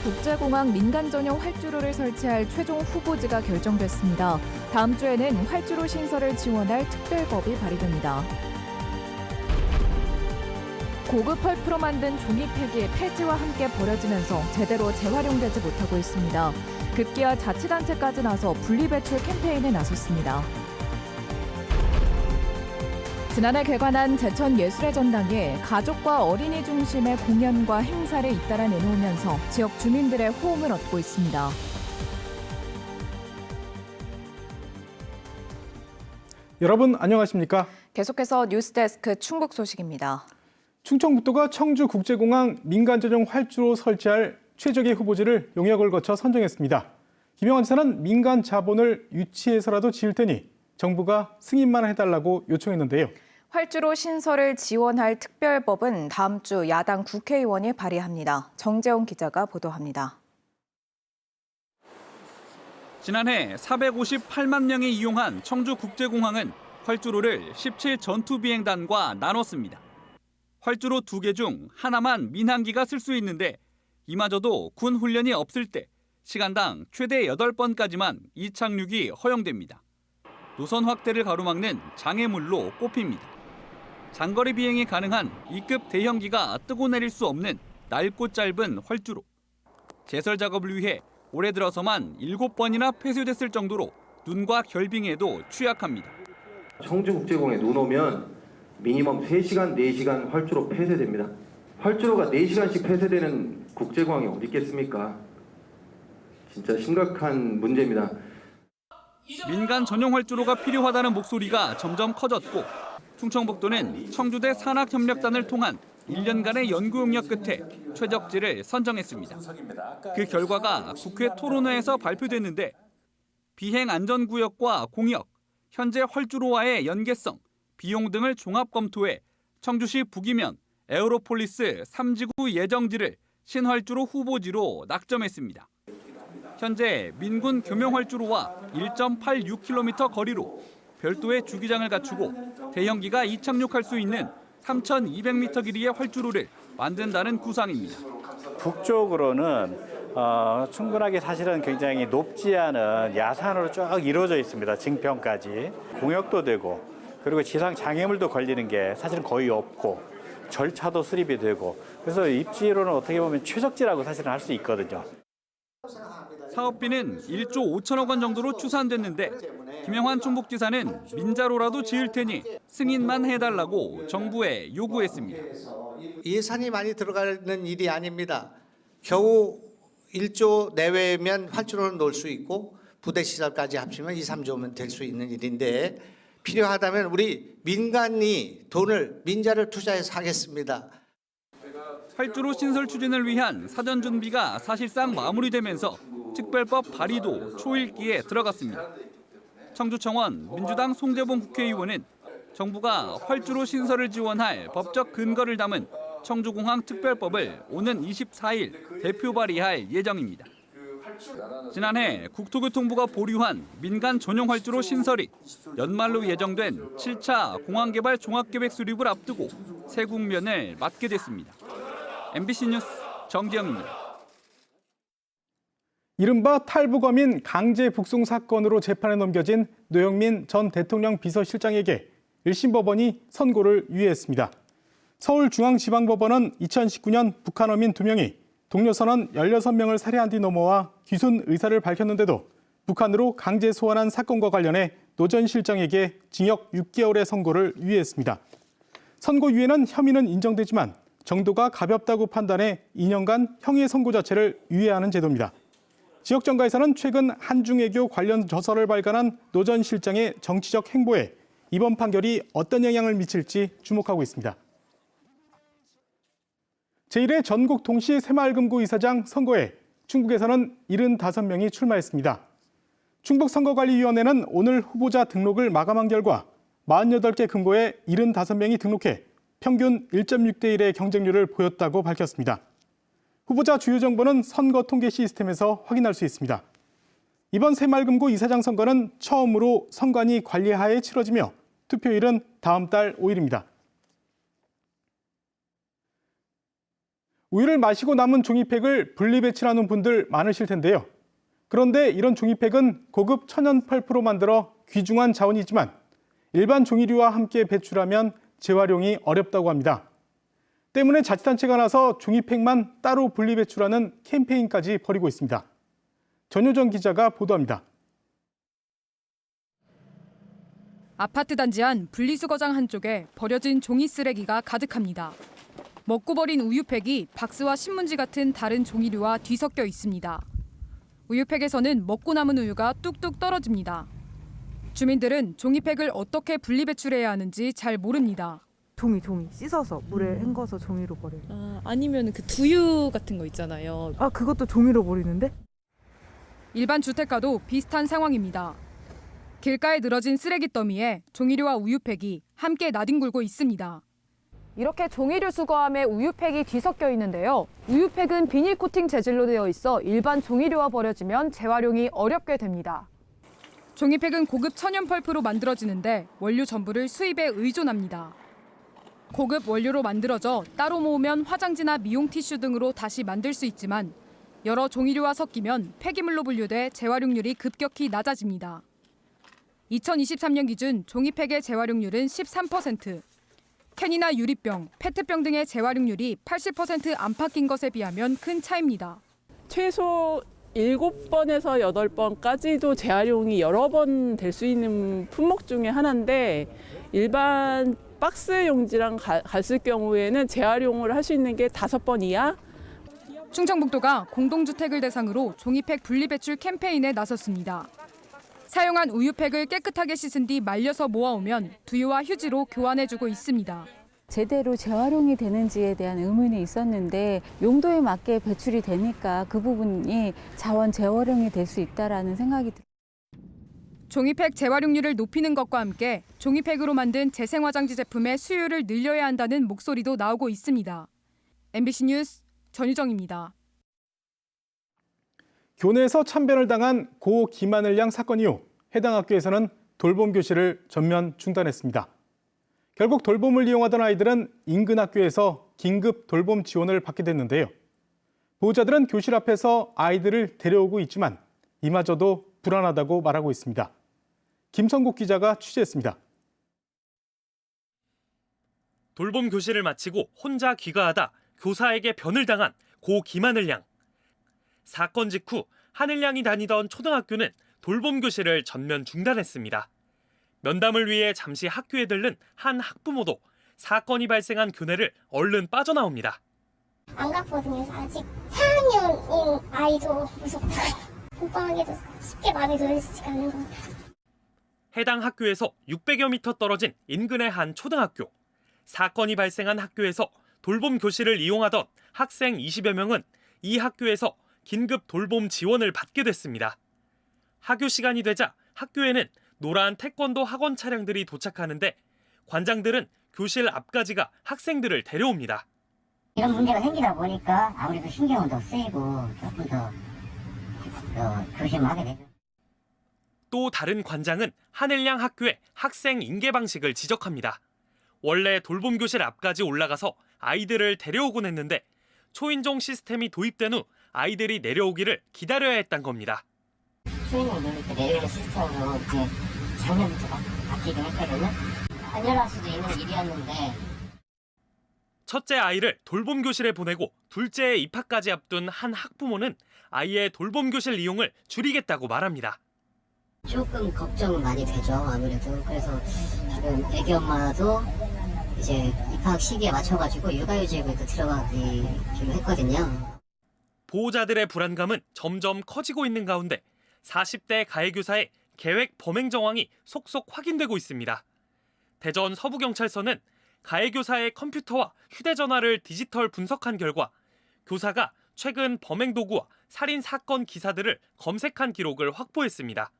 청주국제공항 민간 전용 활주로를 설치할 최종 후보지가 결정됐습니다. 다음 주에는 활주로 신설을 지원할 특별법이 발의됩니다. 고급 펄프로 만든 종이 폐기 폐지와 함께 버려지면서 제대로 재활용되지 못하고 있습니다. 급기야 자치단체까지 나서 분리배출 캠페인에 나섰습니다. 지난해 개관한 제천예술의 전당에 가족과 어린이 중심의 공연과 행사를 잇따라 내놓으면서 지역 주민들의 호응을 얻고 있습니다. 여러분 안녕하십니까? 계속해서 뉴스데스크 충북 소식입니다. 충청북도가 청주국제공항 민간전용 활주로 설치할 최적의 후보지를 용역을 거쳐 선정했습니다. 김영환 지사는 민간 자본을 유치해서라도 지을 테니 정부가 승인만 해달라고 요청했는데요. 활주로 신설을 지원할 특별법은 다음 주 야당 국회의원이 발의합니다. 정재훈 기자가 보도합니다. 지난해 458만 명이 이용한 청주국제공항은 활주로를 17 전투비행단과 나눴습니다. 활주로 2개 중 하나만 민항기가 쓸 수 있는데 이마저도 군 훈련이 없을 때 시간당 최대 8번까지만 이착륙이 허용됩니다. 노선 확대를 가로막는 장애물로 꼽힙니다. 장거리 비행이 가능한 2급 대형기가 뜨고 내릴 수 없는 넓고 짧은 활주로. 제설 작업을 위해 올해 들어서만 7번이나 폐쇄됐을 정도로 눈과 결빙에도 취약합니다. 청주국제공항에 눈 오면 미니멈 3시간, 4시간 활주로 폐쇄됩니다. 활주로가 4시간씩 폐쇄되는 국제공항이 어디 있겠습니까? 진짜 심각한 문제입니다. 민간 전용 활주로가 필요하다는 목소리가 점점 커졌고 충청북도는 청주대 산학협력단을 통한 1년간의 연구 용역 끝에 최적지를 선정했습니다. 그 결과가 국회 토론회에서 발표됐는데 비행 안전구역과 공역, 현재 활주로와의 연계성, 비용 등을 종합 검토해 청주시 북이면 에어로폴리스 3지구 예정지를 신활주로 후보지로 낙점했습니다. 현재 민군 교명활주로와 1.86km 거리로 별도의 주기장을 갖추고 대형기가 이착륙할 수 있는 3,200m 길이의 활주로를 만든다는 구상입니다. 북쪽으로는 충분하게 사실은 굉장히 높지 않은 야산으로 쭉 이루어져 있습니다. 증평까지. 공역도 되고 그리고 지상 장애물도 걸리는 게 사실은 거의 없고 절차도 수립이 되고 그래서 입지로는 어떻게 보면 최적지라고 사실은 할 수 있거든요. 사업비는 1조 5천억 원 정도로 추산됐는데 김영환 충북지사는 민자로라도 지을 테니 승인만 해달라고 정부에 요구했습니다. 예산이 많이 들어가는 일이 아닙니다. 겨우 1조 내외면 활주로를 놓을 수 있고 부대 시설까지 합치면 2, 3조면 될 수 있는 일인데 필요하다면 우리 민간이 민자를 투자해서 하겠습니다. 활주로 신설 추진을 위한 사전 준비가 사실상 마무리되면서 특별법 발의도 초읽기에 들어갔습니다. 청주청원 민주당 송재봉 국회의원은 정부가 활주로 신설을 지원할 법적 근거를 담은 청주공항 특별법을 오는 24일 대표 발의할 예정입니다. 지난해 국토교통부가 보류한 민간 전용 활주로 신설이 연말로 예정된 7차 공항개발 종합계획 수립을 앞두고 새 국면을 맞게 됐습니다. MBC 뉴스 정기영입니다. 이른바 탈북어민 강제 북송 사건으로 재판에 넘겨진 노영민 전 대통령 비서실장에게 1심 법원이 선고를 유예했습니다. 서울중앙지방법원은 2019년 북한 어민 2명이 동료 선원 16명을 살해한 뒤 넘어와 귀순 의사를 밝혔는데도 북한으로 강제 소환한 사건과 관련해 노 전 실장에게 징역 6개월의 선고를 유예했습니다. 선고 유예는 혐의는 인정되지만 정도가 가볍다고 판단해 2년간 형의 선고 자체를 유예하는 제도입니다. 지역 정가에서는 최근 한중애교 관련 저서를 발간한 노 전 실장의 정치적 행보에 이번 판결이 어떤 영향을 미칠지 주목하고 있습니다. 제1회 전국 동시 새마을금고 이사장 선거에 충북에서는 75명이 출마했습니다. 충북선거관리위원회는 오늘 후보자 등록을 마감한 결과 48개 금고에 75명이 등록해 평균 1.6대 1의 경쟁률을 보였다고 밝혔습니다. 후보자 주요 정보는 선거 통계 시스템에서 확인할 수 있습니다. 이번 새마을금고 이사장 선거는 처음으로 선관위 관리하에 치러지며 투표일은 다음 달 5일입니다. 우유를 마시고 남은 종이팩을 분리배출하는 분들 많으실 텐데요. 그런데 이런 종이팩은 고급 천연 펄프로 만들어 귀중한 자원이지만 일반 종이류와 함께 배출하면 재활용이 어렵다고 합니다. 때문에 자치단체가 나서 종이팩만 따로 분리배출하는 캠페인까지 벌이고 있습니다. 전효정 기자가 보도합니다. 아파트 단지 안 분리수거장 한쪽에 버려진 종이 쓰레기가 가득합니다. 먹고 버린 우유팩이 박스와 신문지 같은 다른 종이류와 뒤섞여 있습니다. 우유팩에서는 먹고 남은 우유가 뚝뚝 떨어집니다. 주민들은 종이팩을 어떻게 분리배출해야 하는지 잘 모릅니다. 종이 씻어서 물에 헹궈서 종이로 버려요. 아니면 그 두유 같은 거 있잖아요. 그것도 종이로 버리는데? 일반 주택가도 비슷한 상황입니다. 길가에 늘어진 쓰레기 더미에 종이류와 우유팩이 함께 나뒹굴고 있습니다. 이렇게 종이류 수거함에 우유팩이 뒤섞여 있는데요. 우유팩은 비닐 코팅 재질로 되어 있어 일반 종이류와 버려지면 재활용이 어렵게 됩니다. 종이팩은 고급 천연 펄프로 만들어지는데 원료 전부를 수입에 의존합니다. 고급 원료로 만들어져 따로 모으면 화장지나 미용 티슈 등으로 다시 만들 수 있지만 여러 종이류와 섞이면 폐기물로 분류돼 재활용률이 급격히 낮아집니다. 2023년 기준 종이팩의 재활용률은 13%, 캔이나 유리병, 페트병 등의 재활용률이 80% 안팎인 것에 비하면 큰 차이입니다. 최소 7번에서 8번까지도 재활용이 여러 번 될 수 있는 품목 중에 하나인데 일반 박스 용지랑 갔을 경우에는 재활용을 할 수 있는 게 5번 이하. 충청북도가 공동주택을 대상으로 종이팩 분리배출 캠페인에 나섰습니다. 사용한 우유팩을 깨끗하게 씻은 뒤 말려서 모아오면 두유와 휴지로 교환해주고 있습니다. 제대로 재활용이 되는지에 대한 의문이 있었는데 용도에 맞게 배출이 되니까 그 부분이 자원 재활용이 될 수 있다라는 생각이 듭니다. 종이팩 재활용률을 높이는 것과 함께 종이팩으로 만든 재생화장지 제품의 수요를 늘려야 한다는 목소리도 나오고 있습니다. MBC 뉴스 전유정입니다. 교내에서 참변을 당한 고 김하늘 양 사건 이후 해당 학교에서는 돌봄 교실을 전면 중단했습니다. 결국 돌봄을 이용하던 아이들은 인근 학교에서 긴급 돌봄 지원을 받게 됐는데요. 보호자들은 교실 앞에서 아이들을 데려오고 있지만 이마저도 불안하다고 말하고 있습니다. 김성국 기자가 취재했습니다. 돌봄 교실을 마치고 혼자 귀가하다 교사에게 변을 당한 고 김하늘 양. 사건 직후 하늘 양이 다니던 초등학교는 돌봄 교실을 전면 중단했습니다. 면담을 위해 잠시 학교에 들른 한 학부모도 사건이 발생한 교내를 얼른 빠져나옵니다. 안 갔거든요. 아직 4학년인 아이도 무섭다. 독방하기도 쉽게 마음이 놓여지지가 않는 것 같아요. 해당 학교에서 600여 미터 떨어진 인근의 한 초등학교. 사건이 발생한 학교에서 돌봄 교실을 이용하던 학생 20여 명은 이 학교에서 긴급 돌봄 지원을 받게 됐습니다. 하교 시간이 되자 학교에는 노란 태권도 학원 차량들이 도착하는데 관장들은 교실 앞까지가 학생들을 데려옵니다. 이런 문제가 생기다 보니까 아무래도 신경은 더 쓰이고 조금 더 조심하게 되죠. 또 다른 관장은 하늘양 학교의 학생 인계 방식을 지적합니다. 원래 돌봄 교실 앞까지 올라가서 아이들을 데려오곤 했는데 초인종 시스템이 도입된 후 아이들이 내려오기를 기다려야 했던 겁니다. 초인종 누를 때 내려오는 시스템으로 작년부터 바뀌긴 했거든요. 안 일어날 수도 있는 일이었는데. 첫째 아이를 돌봄 교실에 보내고 둘째의 입학까지 앞둔 한 학부모는 아이의 돌봄 교실 이용을 줄이겠다고 말합니다. 조금 걱정은 많이 되죠. 아무래도. 그래서 지금 애기 엄마도 이제 입학 시기에 맞춰가지고 육아휴직에 들어가기로 했거든요. 보호자들의 불안감은 점점 커지고 있는 가운데 40대 가해교사의 계획 범행 정황이 속속 확인되고 있습니다. 대전 서부경찰서는 가해교사의 컴퓨터와 휴대전화를 디지털 분석한 결과 교사가 최근 범행 도구와 살인 사건 기사들을 검색한 기록을 확보했습니다.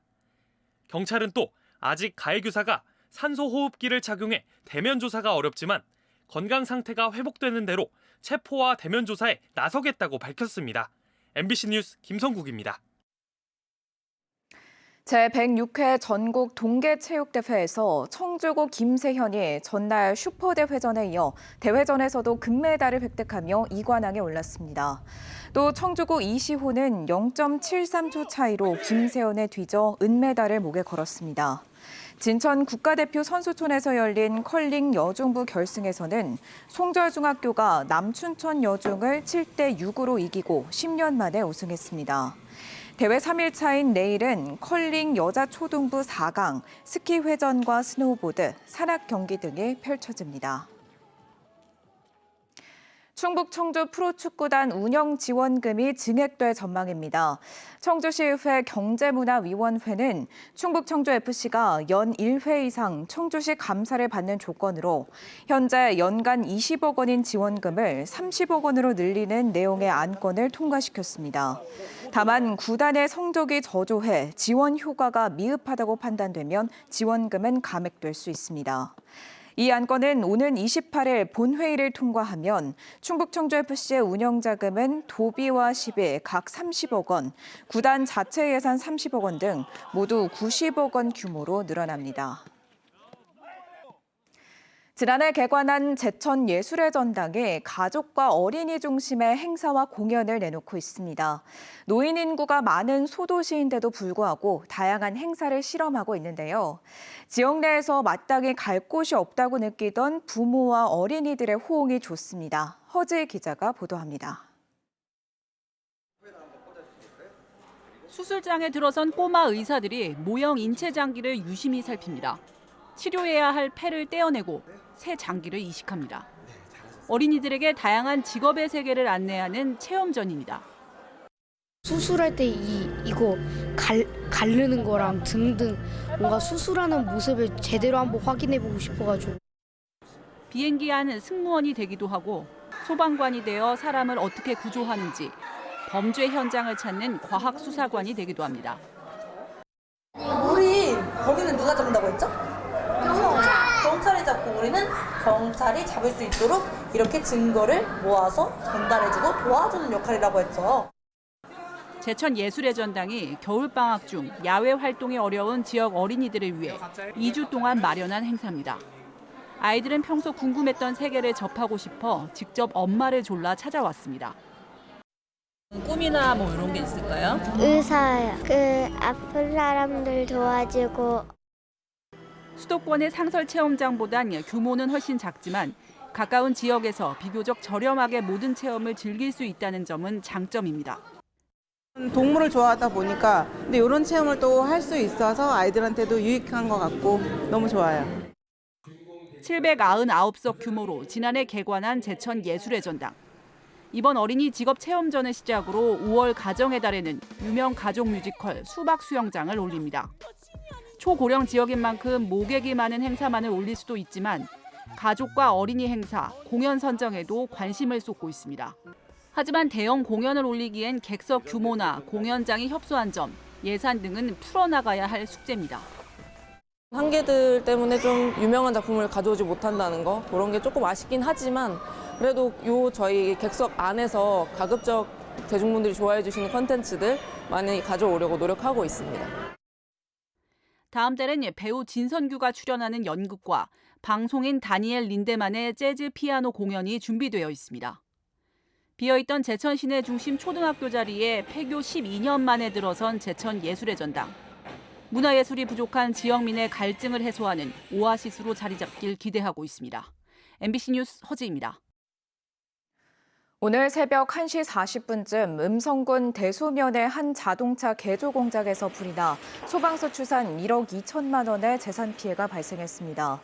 경찰은 또 아직 가해교사가 산소호흡기를 착용해 대면 조사가 어렵지만 건강 상태가 회복되는 대로 체포와 대면 조사에 나서겠다고 밝혔습니다. MBC 뉴스 김성국입니다. 제106회 전국 동계체육대회에서 청주고 김세현이 전날 슈퍼대회전에 이어 대회전에서도 금메달을 획득하며 2관왕에 올랐습니다. 또 청주고 이시호는 0.73초 차이로 김세현에 뒤져 은메달을 목에 걸었습니다. 진천 국가대표 선수촌에서 열린 컬링 여중부 결승에서는 송절중학교가 남춘천 여중을 7대6으로 이기고 10년 만에 우승했습니다. 대회 3일차인 내일은 컬링 여자 초등부 4강, 스키 회전과 스노우보드, 산악 경기 등이 펼쳐집니다. 충북 청주 프로축구단 운영 지원금이 증액될 전망입니다. 청주시의회 경제문화위원회는 충북 청주FC가 연 1회 이상 청주시 감사를 받는 조건으로 현재 연간 20억 원인 지원금을 30억 원으로 늘리는 내용의 안건을 통과시켰습니다. 다만 구단의 성적이 저조해 지원 효과가 미흡하다고 판단되면 지원금은 감액될 수 있습니다. 이 안건은 오는 28일 본회의를 통과하면 충북 청주FC의 운영자금은 도비와 시비 각 30억 원, 구단 자체 예산 30억 원 등 모두 90억 원 규모로 늘어납니다. 지난해 개관한 제천예술의 전당이 가족과 어린이 중심의 행사와 공연을 내놓고 있습니다. 노인 인구가 많은 소도시인데도 불구하고 다양한 행사를 실험하고 있는데요. 지역 내에서 마땅히 갈 곳이 없다고 느끼던 부모와 어린이들의 호응이 좋습니다. 허지희 기자가 보도합니다. 수술장에 들어선 꼬마 의사들이 모형 인체 장기를 유심히 살핍니다. 치료해야 할 폐를 떼어내고 새 장기를 이식합니다. 어린이들에게 다양한 직업의 세계를 안내하는 체험전입니다. 수술할 때 이거 가르는 거랑 등등 뭔가 수술하는 모습을 제대로 한번 확인해보고 싶어가지고. 비행기 안 승무원이 되기도 하고 소방관이 되어 사람을 어떻게 구조하는지 범죄 현장을 찾는 과학수사관이 되기도 합니다. 우리 범인은 누가 잡는다고 했죠? 경찰이 잡고 우리는 경찰이 잡을 수 있도록 이렇게 증거를 모아서 전달해주고 도와주는 역할이라고 했죠. 제천 예술의 전당이 겨울방학 중 야외 활동이 어려운 지역 어린이들을 위해 2주 동안 마련한 행사입니다. 아이들은 평소 궁금했던 세계를 접하고 싶어 직접 엄마를 졸라 찾아왔습니다. 꿈이나 뭐 이런 게 있을까요? 의사요. 아픈 사람들 도와주고. 수도권의 상설 체험장보단 규모는 훨씬 작지만 가까운 지역에서 비교적 저렴하게 모든 체험을 즐길 수 있다는 점은 장점입니다. 동물을 좋아하다 보니까 근데 이런 체험을 또 할 수 있어서 아이들한테도 유익한 것 같고 너무 좋아요. 799석 규모로 지난해 개관한 제천 예술의 전당. 이번 어린이 직업 체험전을 시작으로 5월 가정의 달에는 유명 가족 뮤지컬 수박 수영장을 올립니다. 초고령 지역인 만큼 모객이 많은 행사만을 올릴 수도 있지만 가족과 어린이 행사, 공연 선정에도 관심을 쏟고 있습니다. 하지만 대형 공연을 올리기엔 객석 규모나 공연장이 협소한 점, 예산 등은 풀어나가야 할 숙제입니다. 한계들 때문에 좀 유명한 작품을 가져오지 못한다는 거 그런 게 조금 아쉽긴 하지만 그래도 저희 객석 안에서 가급적 대중분들이 좋아해 주시는 콘텐츠들 많이 가져오려고 노력하고 있습니다. 다음 달엔 배우 진선규가 출연하는 연극과 방송인 다니엘 린데만의 재즈 피아노 공연이 준비되어 있습니다. 비어있던 제천 시내 중심 초등학교 자리에 폐교 12년 만에 들어선 제천 예술의 전당. 문화예술이 부족한 지역민의 갈증을 해소하는 오아시스로 자리 잡길 기대하고 있습니다. MBC 뉴스 허지입니다. 오늘 새벽 1시 40분쯤 음성군 대소면의 한 자동차 개조 공장에서 불이 나 소방서 추산 1억 2천만 원의 재산 피해가 발생했습니다.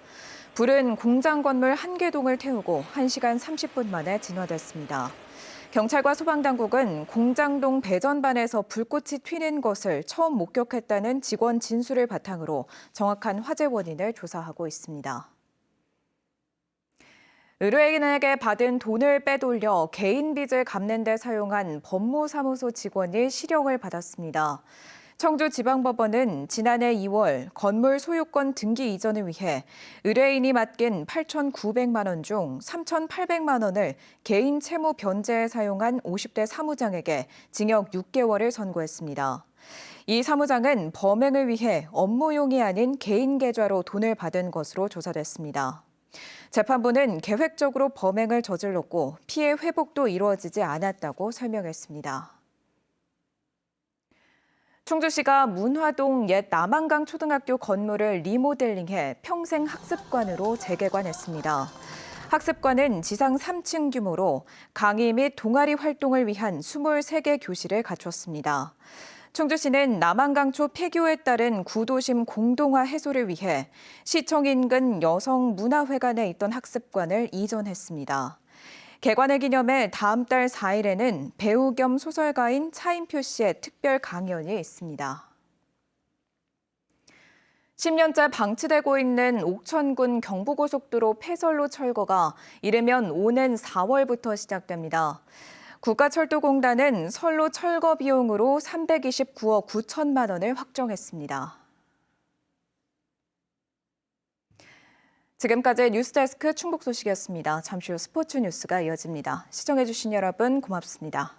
불은 공장 건물 한 개동을 태우고 1시간 30분 만에 진화됐습니다. 경찰과 소방당국은 공장동 배전반에서 불꽃이 튀는 것을 처음 목격했다는 직원 진술을 바탕으로 정확한 화재 원인을 조사하고 있습니다. 의뢰인에게 받은 돈을 빼돌려 개인 빚을 갚는 데 사용한 법무사무소 직원이 실형을 받았습니다. 청주지방법원은 지난해 2월 건물 소유권 등기 이전을 위해 의뢰인이 맡긴 8,900만 원 중 3,800만 원을 개인 채무 변제에 사용한 50대 사무장에게 징역 6개월을 선고했습니다. 이 사무장은 범행을 위해 업무용이 아닌 개인 계좌로 돈을 받은 것으로 조사됐습니다. 재판부는 계획적으로 범행을 저질렀고 피해 회복도 이루어지지 않았다고 설명했습니다. 충주시가 문화동 옛 남한강 초등학교 건물을 리모델링해 평생학습관으로 재개관했습니다. 학습관은 지상 3층 규모로 강의 및 동아리 활동을 위한 23개 교실을 갖췄습니다. 충주시는 남한강초 폐교에 따른 구도심 공동화 해소를 위해 시청 인근 여성문화회관에 있던 학습관을 이전했습니다. 개관을 기념해 다음 달 4일에는 배우 겸 소설가인 차인표 씨의 특별 강연이 있습니다. 10년째 방치되고 있는 옥천군 경부고속도로 폐설로 철거가 이르면 오는 4월부터 시작됩니다. 국가철도공단은 선로 철거 비용으로 329억 9천만 원을 확정했습니다. 지금까지 뉴스데스크 충북 소식이었습니다. 잠시 후 스포츠 뉴스가 이어집니다. 시청해주신 여러분 고맙습니다.